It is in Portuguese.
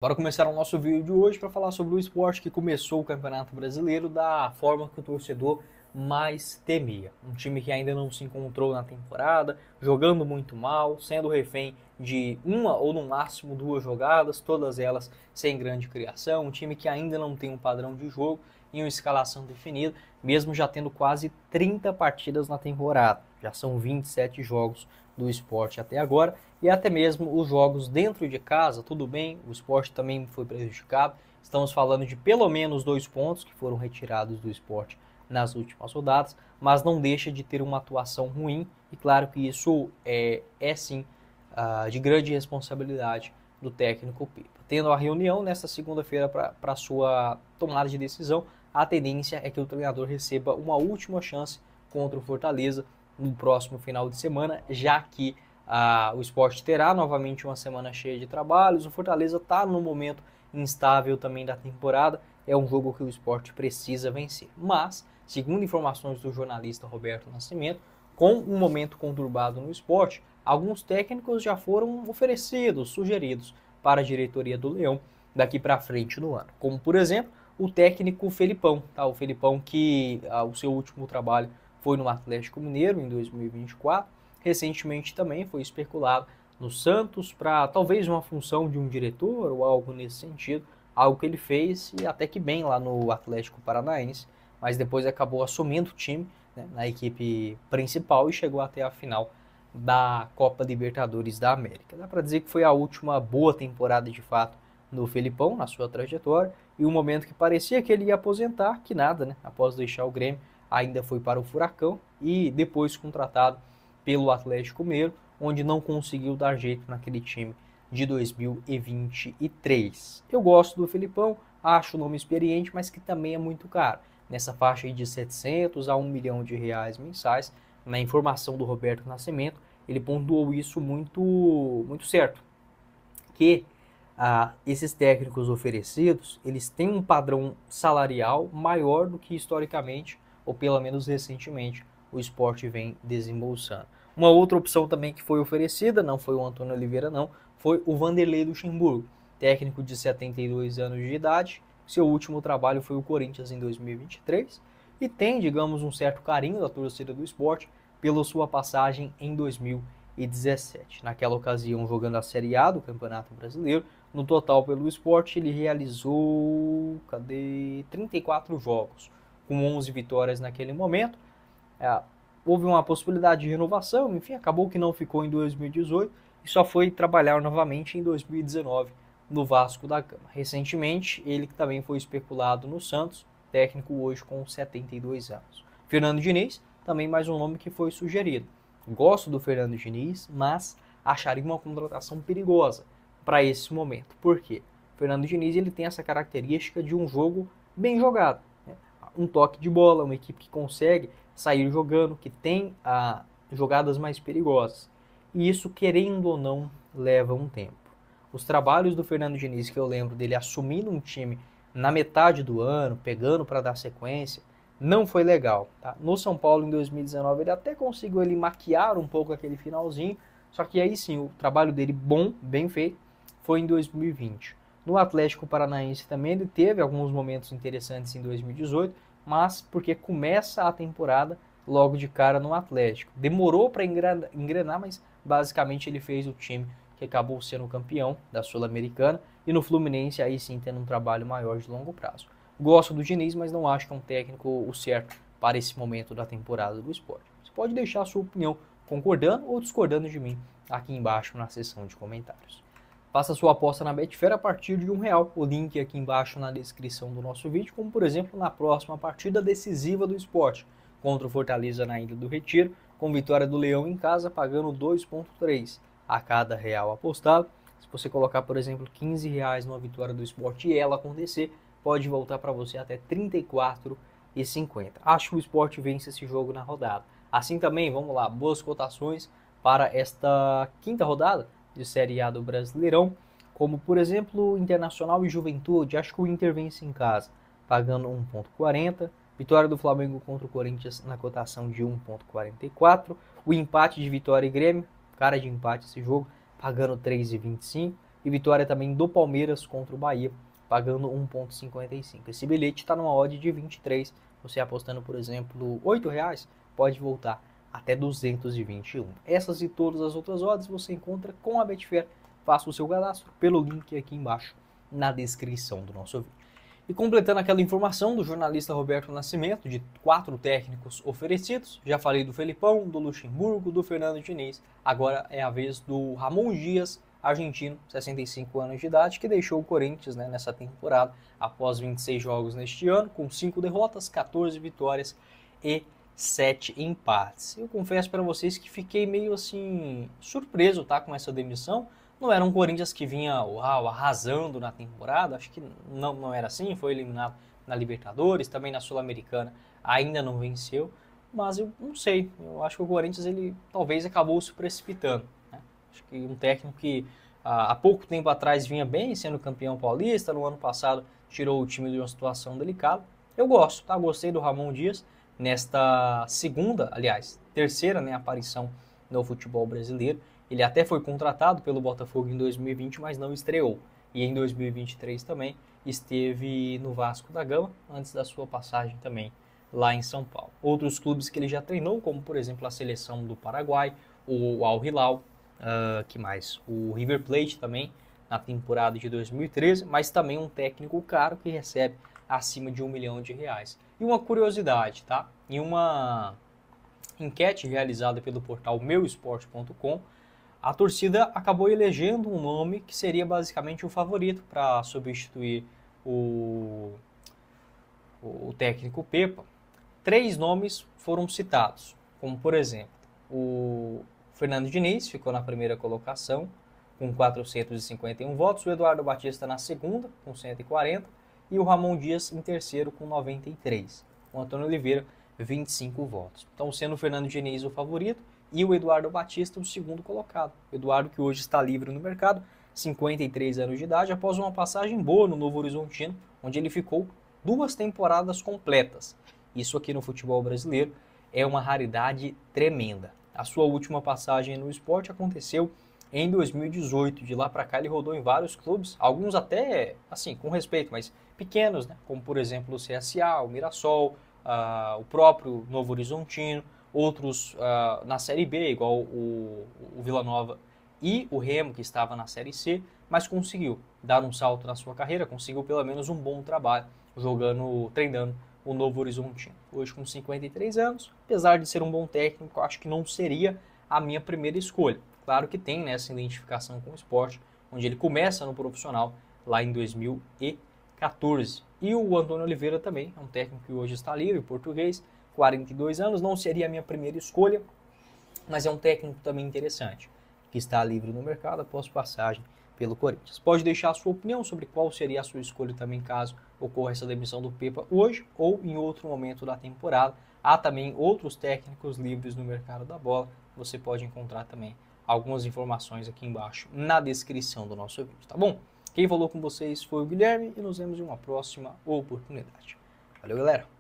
Bora começar o nosso vídeo de hoje para falar sobre o esporte que começou o Campeonato Brasileiro da forma que o torcedor mais temia. Um time que ainda não se encontrou na temporada, jogando muito mal, sendo refém de uma ou no máximo duas jogadas, todas elas sem grande criação. Um time que ainda não tem um padrão de jogo e uma escalação definida, mesmo já tendo quase 30 partidas na temporada. Já são 27 jogos do esporte até agora, e até mesmo os jogos dentro de casa, tudo bem, o esporte também foi prejudicado. Estamos falando de pelo menos 2 pontos que foram retirados do esporte nas últimas rodadas, mas não deixa de ter uma atuação ruim, e claro que isso é sim de grande responsabilidade do técnico Pepa. Tendo a reunião nesta segunda-feira para sua tomada de decisão, a tendência é que o treinador receba uma última chance contra o Fortaleza no próximo final de semana, já que o esporte terá novamente uma semana cheia de trabalhos. O Fortaleza está no momento instável também da temporada, é um jogo que o esporte precisa vencer. Mas, segundo informações do jornalista Roberto Nascimento, com um momento conturbado no esporte, alguns técnicos já foram oferecidos, sugeridos para a diretoria do Leão daqui para frente no ano. Como, por exemplo, o técnico Felipão, tá? O Felipão que o seu último trabalho foi no Atlético Mineiro em 2024. Recentemente também foi especulado no Santos para talvez uma função de um diretor ou algo nesse sentido, algo que ele fez e até que bem lá no Atlético Paranaense, mas depois acabou assumindo o time, né, na equipe principal e chegou até a final da Copa Libertadores da América. Dá para dizer que foi a última boa temporada de fato no Felipão, na sua trajetória, e um momento que parecia que ele ia aposentar, que nada, né? Após deixar o Grêmio, ainda foi para o Furacão e depois contratado pelo Atlético Mineiro, onde não conseguiu dar jeito naquele time de 2023. Eu gosto do Felipão, acho o nome experiente, mas que também é muito caro. Nessa faixa aí de 700 a 1 milhão de reais mensais, na informação do Roberto Nascimento, ele pontuou isso muito certo, que esses técnicos oferecidos, eles têm um padrão salarial maior do que historicamente, ou pelo menos recentemente, o esporte vem desembolsando. Uma outra opção também que foi oferecida, não foi o Antônio Oliveira não, foi o Vanderlei Luxemburgo, técnico de 72 anos de idade. Seu último trabalho foi o Corinthians em 2023 e tem, digamos, um certo carinho da torcida do esporte pela sua passagem em 2017. Naquela ocasião, jogando a Série A do Campeonato Brasileiro, no total pelo esporte ele realizou 34 jogos, com 11 vitórias naquele momento. Houve uma possibilidade de renovação, enfim, acabou que não ficou em 2018 e só foi trabalhar novamente em 2019 no Vasco da Gama. Recentemente, ele também foi especulado no Santos, técnico hoje com 72 anos. Fernando Diniz, também mais um nome que foi sugerido. Gosto do Fernando Diniz, mas acharia uma contratação perigosa para esse momento. Por quê? O Fernando Diniz ele tem essa característica de um jogo bem jogado, né? Um toque de bola, uma equipe que consegue sair jogando, que tem jogadas mais perigosas. E isso, querendo ou não, leva um tempo. Os trabalhos do Fernando Diniz, que eu lembro dele assumindo um time na metade do ano, pegando para dar sequência, não foi legal. Tá? No São Paulo, em 2019, ele até conseguiu maquiar um pouco aquele finalzinho, só que aí sim, o trabalho dele bom, bem feito, foi em 2020. No Atlético Paranaense também ele teve alguns momentos interessantes em 2018, mas porque começa a temporada logo de cara no Atlético. Demorou para engrenar, mas basicamente ele fez o time que acabou sendo campeão da Sul-Americana, e no Fluminense aí sim tendo um trabalho maior de longo prazo. Gosto do Diniz, mas não acho que é um técnico o certo para esse momento da temporada do esporte. Você pode deixar a sua opinião concordando ou discordando de mim aqui embaixo na seção de comentários. Faça sua aposta na Betfair a partir de R$1. O link aqui embaixo na descrição do nosso vídeo, como por exemplo na próxima partida decisiva do esporte, contra o Fortaleza na Ilha do Retiro, com vitória do Leão em casa, pagando 2,3 a cada real apostado. Se você colocar, por exemplo, R$15 numa vitória do esporte e ela acontecer, pode voltar para você até R$34,50. Acho que o esporte vence esse jogo na rodada. Assim também, vamos lá, boas cotações para esta quinta rodada de Série A do Brasileirão, como por exemplo Internacional e Juventude. Acho que o Inter vence em casa, pagando 1,40. Vitória do Flamengo contra o Corinthians na cotação de 1,44. O empate de Vitória e Grêmio, cara de empate esse jogo, pagando 3,25. e vitória também do Palmeiras contra o Bahia, pagando 1,55. Esse bilhete está numa odd de 23. Você apostando, por exemplo, R$ 8, pode voltar até 221. Essas e todas as outras odds você encontra com a Betfair. Faça o seu cadastro pelo link aqui embaixo na descrição do nosso vídeo. E completando aquela informação do jornalista Roberto Nascimento, de 4 técnicos oferecidos, já falei do Felipão, do Luxemburgo, do Fernando Diniz, agora é a vez do Ramon Dias, argentino, 65 anos de idade, que deixou o Corinthians, né, nessa temporada, após 26 jogos neste ano, com 5 derrotas, 14 vitórias e 7 empates. Eu confesso para vocês que fiquei meio assim surpreso, tá, com essa demissão. Não era um Corinthians que vinha, uau, arrasando na temporada, acho que não era assim, foi eliminado na Libertadores, também na Sul-Americana ainda não venceu, mas eu não sei, eu acho que o Corinthians ele talvez acabou se precipitando, né? Acho que um técnico que há pouco tempo atrás vinha bem, sendo campeão paulista, no ano passado tirou o time de uma situação delicada. Eu gosto, tá? Gostei do Ramon Dias nesta segunda, aliás, terceira, né, aparição no futebol brasileiro. Ele até foi contratado pelo Botafogo em 2020, mas não estreou. E em 2023 também esteve no Vasco da Gama, antes da sua passagem também lá em São Paulo. Outros clubes que ele já treinou, como por exemplo a seleção do Paraguai, o Al Hilal, que mais? O River Plate também, na temporada de 2013, mas também um técnico caro que recebe acima de R$1 milhão. E uma curiosidade, tá? Em uma enquete realizada pelo portal meusport.com, a torcida acabou elegendo um nome que seria basicamente o favorito para substituir o técnico Pepa. 3 nomes foram citados, como por exemplo, o Fernando Diniz ficou na primeira colocação com 451 votos, o Eduardo Batista na segunda com 140 e o Ramon Dias em terceiro com 93. O Antônio Oliveira, 25 votos. Então, sendo o Fernando Diniz o favorito, e o Eduardo Batista, o segundo colocado. O Eduardo, que hoje está livre no mercado, 53 anos de idade, após uma passagem boa no Novo Horizontino, onde ele ficou 2 temporadas completas. Isso aqui no futebol brasileiro é uma raridade tremenda. A sua última passagem no esporte aconteceu em 2018. De lá para cá ele rodou em vários clubes, alguns até, assim, com respeito, mas pequenos, né? Como por exemplo o CSA, o Mirassol, o próprio Novo Horizontino, outros na Série B, igual o Vila Nova e o Remo, que estava na Série C, mas conseguiu dar um salto na sua carreira, conseguiu pelo menos um bom trabalho jogando, treinando o Novo Horizontino. Hoje com 53 anos, apesar de ser um bom técnico, acho que não seria a minha primeira escolha. Claro que tem, né, essa identificação com o esporte, onde ele começa no profissional lá em 2014. E o Antônio Oliveira também é um técnico que hoje está livre, português, 42 anos, não seria a minha primeira escolha, mas é um técnico também interessante, que está livre no mercado após passagem pelo Corinthians. Pode deixar a sua opinião sobre qual seria a sua escolha também caso ocorra essa demissão do Pepa hoje ou em outro momento da temporada. Há também outros técnicos livres no mercado da bola, você pode encontrar também algumas informações aqui embaixo na descrição do nosso vídeo, tá bom? Quem falou com vocês foi o Guilherme e nos vemos em uma próxima oportunidade. Valeu, galera!